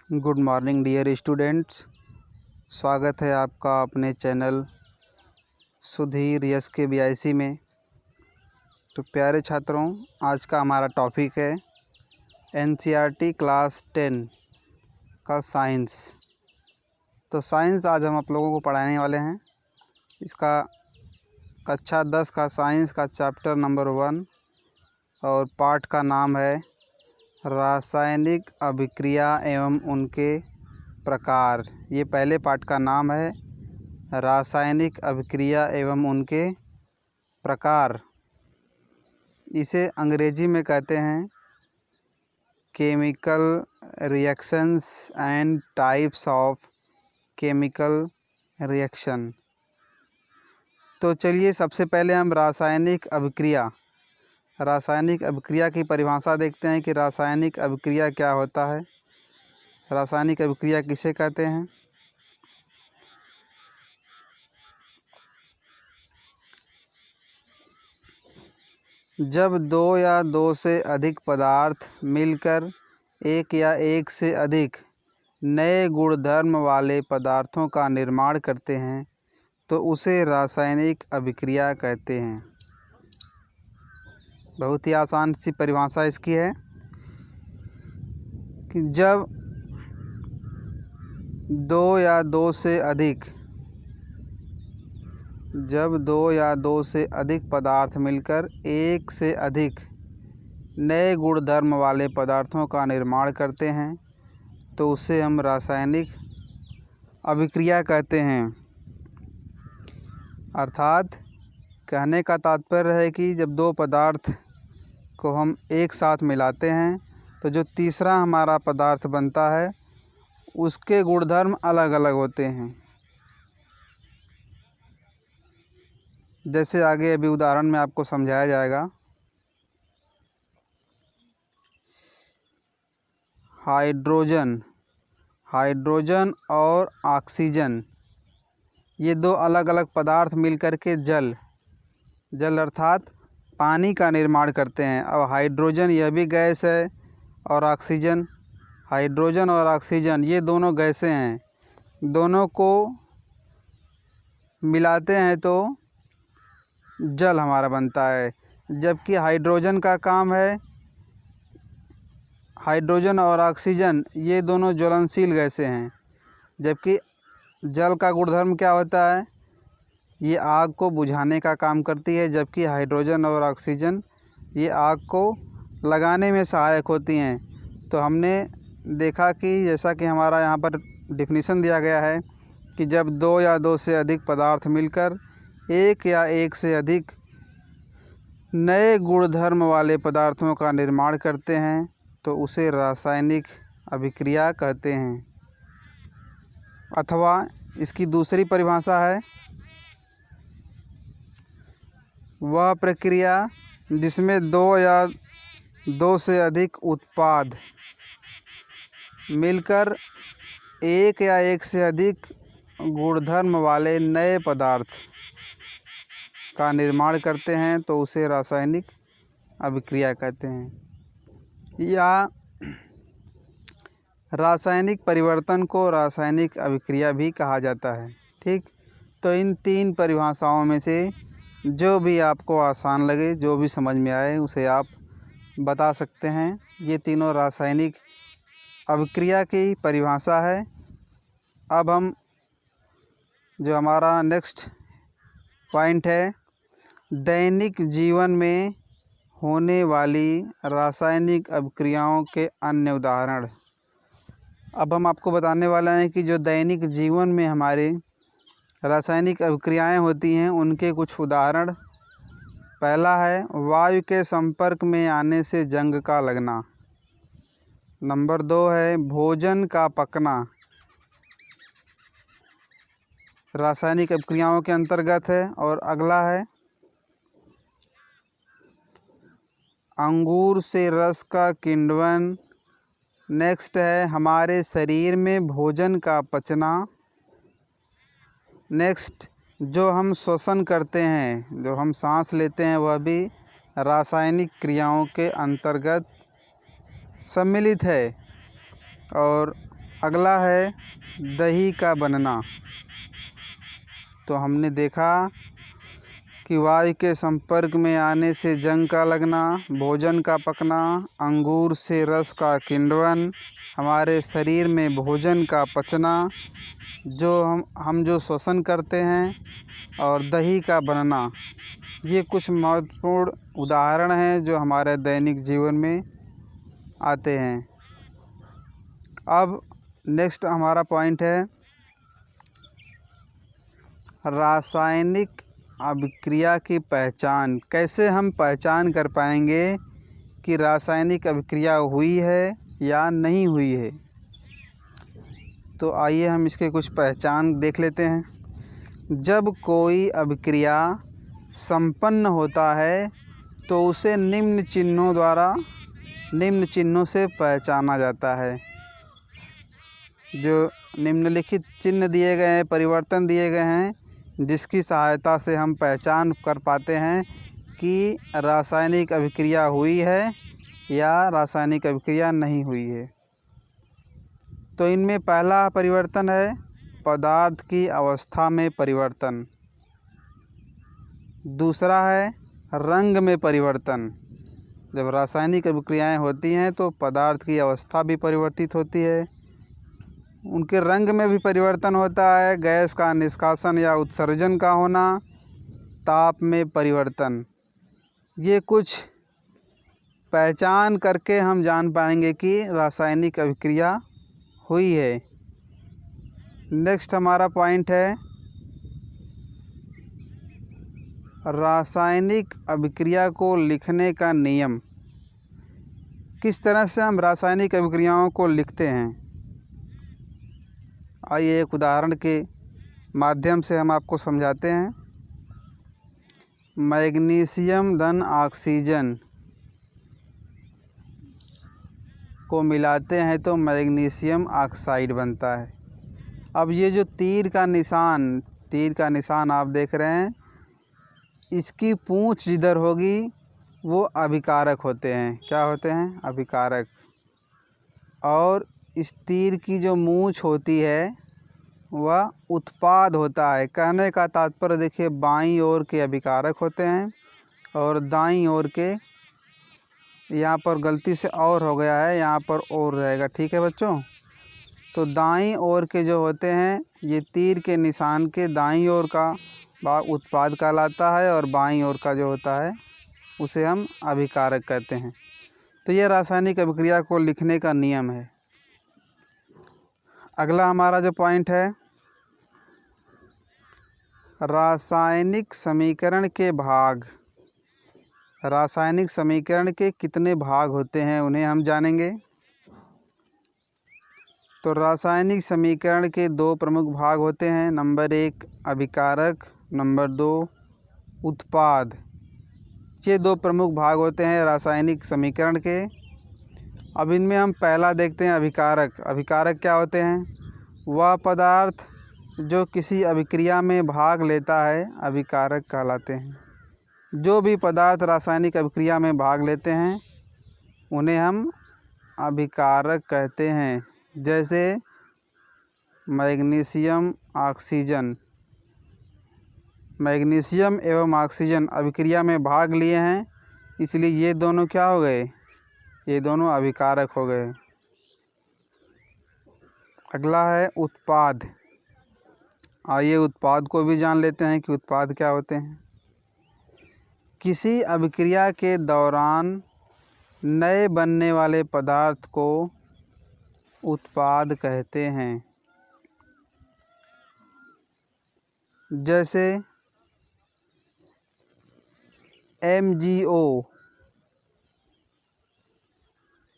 Good morning dear students. स्वागत है आपका अपने चैनल सुधीर यस के BIC में। तो प्यारे छात्रों, आज का हमारा टॉपिक है NCERT क्लास 10 का साइंस। तो साइंस आज हम आप लोगों को पढ़ाने वाले हैं। इसका कक्षा 10 का साइंस का चैप्टर नंबर 1 और पाठ का नाम है रासायनिक अभिक्रिया एवं उनके प्रकार। ये पहले पाठ का नाम है रासायनिक अभिक्रिया एवं उनके प्रकार। इसे अंग्रेजी में कहते हैं chemical reactions and types of chemical reaction. तो चलिए सबसे पहले हम रासायनिक अभिक्रिया की परिभाषा देखते हैं कि रासायनिक अभिक्रिया क्या होता है। रासायनिक अभिक्रिया किसे कहते हैं? जब दो या दो से अधिक पदार्थ मिलकर एक या एक से अधिक नए गुणधर्म वाले पदार्थों का निर्माण करते हैं तो उसे रासायनिक अभिक्रिया कहते हैं। बहुत ही आसान सी परिभाषा इसकी है कि जब दो या दो से अधिक पदार्थ मिलकर एक से अधिक नए गुणधर्म वाले पदार्थों का निर्माण करते हैं तो उसे हम रासायनिक अभिक्रिया कहते हैं। अर्थात कहने का तात्पर्य है कि जब दो पदार्थ को हम एक साथ मिलाते हैं तो जो तीसरा हमारा पदार्थ बनता है उसके गुणधर्म अलग अलग होते हैं। जैसे आगे अभी उदाहरण में आपको समझाया जाएगा। हाइड्रोजन और ऑक्सीजन, ये दो अलग अलग पदार्थ मिलकर के जल अर्थात पानी का निर्माण करते हैं। अब हाइड्रोजन यह भी गैस है और हाइड्रोजन और ऑक्सीजन ये दोनों गैसें हैं। दोनों को मिलाते हैं तो जल हमारा बनता है। जबकि हाइड्रोजन और ऑक्सीजन ये दोनों ज्वलनशील गैसें हैं। जबकि जल का गुणधर्म क्या होता है? ये आग को बुझाने का काम करती है। जबकि हाइड्रोजन और ऑक्सीजन ये आग को लगाने में सहायक होती हैं। तो हमने देखा कि जैसा कि हमारा यहाँ पर डिफिनीशन दिया गया है कि जब दो या दो से अधिक पदार्थ मिलकर एक या एक से अधिक नए गुणधर्म वाले पदार्थों का निर्माण करते हैं तो उसे रासायनिक अभिक्रिया कहते हैं। अथवा इसकी दूसरी परिभाषा है वह प्रक्रिया जिसमें दो या दो से अधिक उत्पाद मिलकर एक या एक से अधिक गुणधर्म वाले नए पदार्थ का निर्माण करते हैं तो उसे रासायनिक अभिक्रिया कहते हैं। या रासायनिक परिवर्तन को रासायनिक अभिक्रिया भी कहा जाता है। ठीक, तो इन तीन परिभाषाओं में से जो भी आपको आसान लगे, जो भी समझ में आए उसे आप बता सकते हैं। ये तीनों रासायनिक अभिक्रिया की परिभाषा है। अब हम जो हमारा नेक्स्ट पॉइंट है दैनिक जीवन में होने वाली रासायनिक अभिक्रियाओं के अन्य उदाहरण। अब हम आपको बताने वाले हैं कि जो दैनिक जीवन में हमारे रासायनिक अभिक्रियाएं होती हैं उनके कुछ उदाहरण। पहला है वायु के संपर्क में आने से जंग का लगना। नंबर 2 है भोजन का पकना, रासायनिक अभिक्रियाओं के अंतर्गत है। और अगला है अंगूर से रस का किण्वन। नेक्स्ट है हमारे शरीर में भोजन का पचना। नेक्स्ट जो हम श्वसन करते हैं, जो हम सांस लेते हैं, वह भी रासायनिक क्रियाओं के अंतर्गत सम्मिलित है। और अगला है दही का बनना। तो हमने देखा कि वायु के संपर्क में आने से जंग का लगना, भोजन का पकना, अंगूर से रस का किण्वन, हमारे शरीर में भोजन का पचना, जो हम जो श्वसन करते हैं, और दही का बनना। ये कुछ महत्वपूर्ण उदाहरण हैं जो हमारे दैनिक जीवन में आते हैं। अब नेक्स्ट हमारा पॉइंट है रासायनिक अभिक्रिया की पहचान। कैसे हम पहचान कर पाएंगे कि रासायनिक अभिक्रिया हुई है या नहीं हुई है। तो आइए हम इसके कुछ पहचान देख लेते हैं। जब कोई अभिक्रिया संपन्न होता है तो उसे निम्न चिन्हों से पहचाना जाता है। जो निम्नलिखित चिन्ह दिए गए हैं, परिवर्तन दिए गए हैं, जिसकी सहायता से हम पहचान कर पाते हैं कि रासायनिक अभिक्रिया हुई है या रासायनिक अभिक्रिया नहीं हुई है। तो इनमें पहला परिवर्तन है पदार्थ की अवस्था में परिवर्तन। दूसरा है रंग में परिवर्तन। जब रासायनिक अभिक्रियाएं होती हैं तो पदार्थ की अवस्था भी परिवर्तित होती है, उनके रंग में भी परिवर्तन होता है, गैस का निष्कासन या उत्सर्जन का होना, ताप में परिवर्तन। ये कुछ पहचान करके हम जान पाएंगे कि रासायनिक अभिक्रिया हुई है। नेक्स्ट हमारा पॉइंट है रासायनिक अभिक्रिया को लिखने का नियम। किस तरह से हम रासायनिक अभिक्रियाओं को लिखते हैं, आइए एक उदाहरण के माध्यम से हम आपको समझाते हैं। मैग्नीशियम धन ऑक्सीजन को मिलाते हैं तो मैग्नीशियम ऑक्साइड बनता है। अब ये जो तीर का निशान आप देख रहे हैं, इसकी पूंछ जिधर होगी वो अभिकारक होते हैं। क्या होते हैं? अभिकारक। और इस तीर की जो मूंछ होती है वह उत्पाद होता है। कहने का तात्पर्य देखिए, बाईं ओर के अभिकारक होते हैं और दाईं ओर के, यहाँ पर गलती से और हो गया है, यहाँ पर और रहेगा। ठीक है बच्चों? तो दाईं ओर के जो होते हैं, ये तीर के निशान के दाईं ओर का भाग उत्पाद कहलाता है और बाईं ओर का जो होता है उसे हम अभिकारक कहते हैं। तो यह रासायनिक अभिक्रिया को लिखने का नियम है। अगला हमारा जो पॉइंट है रासायनिक समीकरण के भाग। रासायनिक समीकरण के कितने भाग होते हैं उन्हें हम जानेंगे। तो रासायनिक समीकरण के दो प्रमुख भाग होते हैं। नंबर 1 अभिकारक, नंबर 2 उत्पाद। ये दो प्रमुख भाग होते हैं रासायनिक समीकरण के। अब इनमें हम पहला देखते हैं अभिकारक। अभिकारक क्या होते हैं? वह पदार्थ जो किसी अभिक्रिया में भाग लेता है अभिकारक कहलाते हैं। जो भी पदार्थ रासायनिक अभिक्रिया में भाग लेते हैं उन्हें हम अभिकारक कहते हैं। जैसे मैग्नीशियम ऑक्सीजन। मैग्नीशियम एवं ऑक्सीजन अभिक्रिया में भाग लिए हैं, इसलिए ये दोनों क्या हो गए? ये दोनों अभिकारक हो गए। अगला है उत्पाद। आइए उत्पाद को भी जान लेते हैं कि उत्पाद क्या होते हैं। किसी अभिक्रिया के दौरान नए बनने वाले पदार्थ को उत्पाद कहते हैं। जैसे MgO,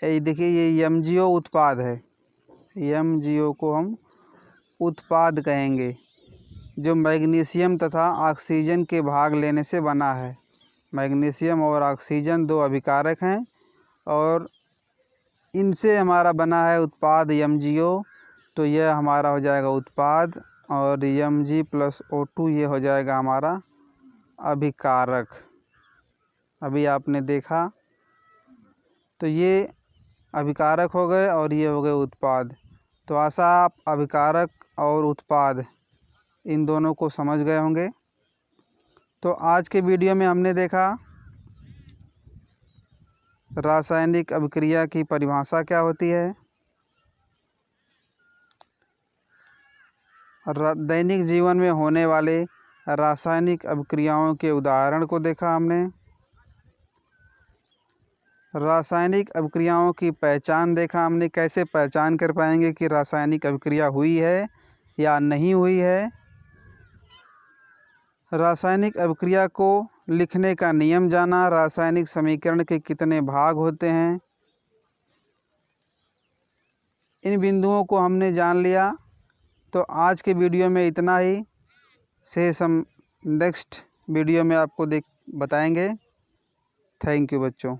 ये देखिए ये MgO उत्पाद है। MgO को हम उत्पाद कहेंगे, जो मैग्नीशियम तथा ऑक्सीजन के भाग लेने से बना है। मैग्नीशियम और ऑक्सीजन दो अभिकारक हैं और इनसे हमारा बना है उत्पाद MgO। तो यह हमारा हो जाएगा उत्पाद और Mg+O2 ये हो जाएगा हमारा अभिकारक। अभी आपने देखा, तो ये अभिकारक हो गए और ये हो गए उत्पाद। तो आशा आप अभिकारक और उत्पाद इन दोनों को समझ गए होंगे। तो आज के वीडियो में हमने देखा रासायनिक अभिक्रिया की परिभाषा क्या होती है, दैनिक जीवन में होने वाले रासायनिक अभिक्रियाओं के उदाहरण को देखा हमने, रासायनिक अभिक्रियाओं की पहचान देखा हमने, कैसे पहचान कर पाएंगे कि रासायनिक अभिक्रिया हुई है या नहीं हुई है, रासायनिक अभिक्रिया को लिखने का नियम जाना, रासायनिक समीकरण के कितने भाग होते हैं, इन बिंदुओं को हमने जान लिया। तो आज के वीडियो में इतना ही, शेष हम नेक्स्ट वीडियो में आपको बताएंगे। थैंक यू बच्चों।